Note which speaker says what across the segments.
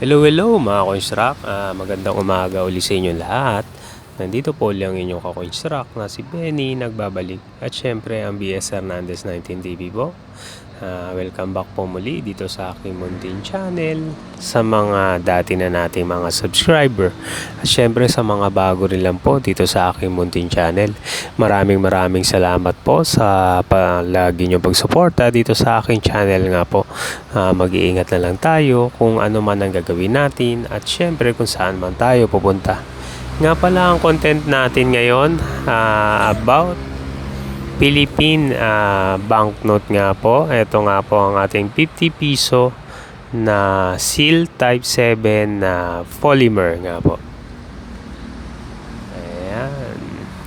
Speaker 1: Hello, hello mga Coinsrock. Magandang umaga uli sa inyo lahat. Nandito po lang inyong ka-Coinsrock na si Benny nagbabalik. At syempre ang BS Hernandez 19 TV po. Welcome back po muli dito sa aking munting channel. Sa mga dati na nating mga subscriber. At syempre sa mga bago rin lang po dito sa aking munting channel. Maraming salamat po sa palagi nyo pagsuporta dito sa aking channel nga po. Mag-iingat na lang tayo kung ano man ang gagawin natin. At syempre kung saan man tayo pupunta. Nga pala ang content natin ngayon about Philippine banknote nga po. Ito nga po ang ating 50 piso na seal type 7 na polymer nga po. Ayan.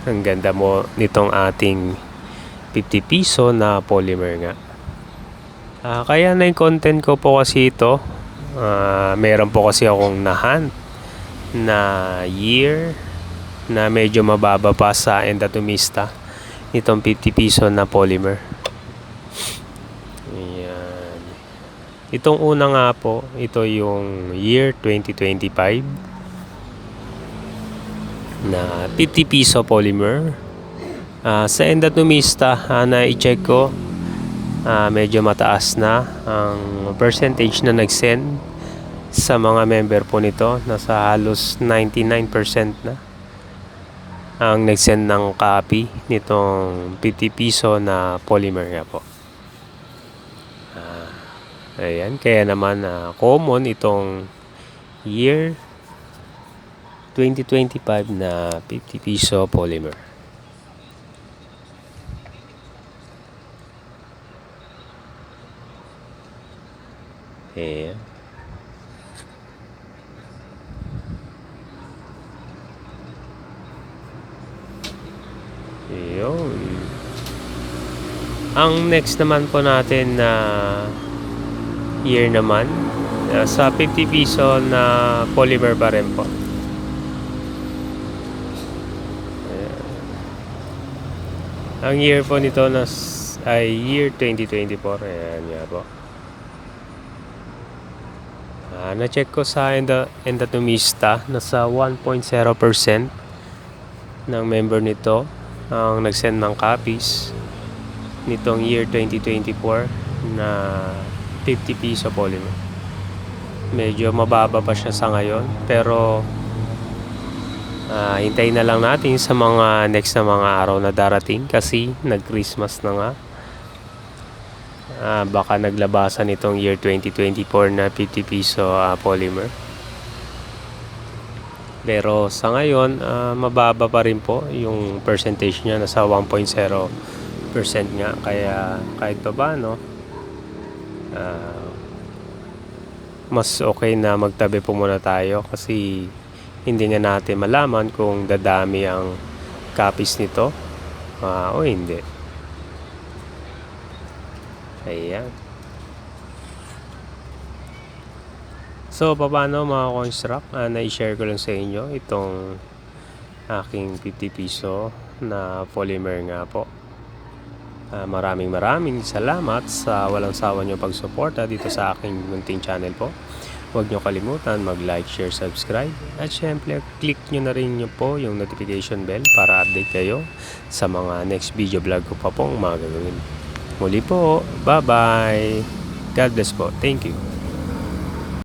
Speaker 1: Ang ganda mo nitong ating 50 piso na polymer nga. Kaya na yung content ko po kasi ito. Meron po kasi akong nahunt na year na medyo mababa pa sa Endatomista itong 50 piso na polymer. Ayan. Itong una nga po, ito yung year 2025 na 50 piso polymer. Sa Endatomista na i-check ko, medyo mataas na ang percentage na nag-send sa mga member po nito. Nasa halos 99% na ang nag-send ng copy nitong 50 piso na polymer nga po. Ayan, kaya naman common itong year 2025 na 50 piso polymer. Ayan. Yun. Ang next naman po natin na year naman sa 50 piso na polymer pa rin po. Ayan. Ang year po nito ay year 2024. Ayan nga po. Na-check ko sa Endatomista, nasa 1.0% ng member nito ang nag-send ng copies nitong year 2024 na 50 piso polymer. Medyo mababa pa siya sa ngayon, pero hintayin na lang natin sa mga next na mga araw na darating kasi nag-Christmas na nga. Baka naglabasan itong year 2024 na 50 piso polymer. Pero sa ngayon, mababa pa rin po yung percentage niya, nasa 1.0% nga. Kaya kahit pa ba, no, mas okay na magtabi po muna tayo kasi hindi nga natin malaman kung dadami ang copies nito o hindi. Ayan. So, paano mga Coinsrock? Na-share ko lang sa inyo itong aking 50 piso na polymer nga po. Maraming salamat sa walang sawa nyo pagsuporta dito sa aking munting channel po. Huwag nyo kalimutan mag-like, share, subscribe. At syempre, click nyo na rin nyo po yung notification bell para update kayo sa mga next video vlog ko pa pong mga gagawin. Muli po, bye-bye. God bless po. Thank you.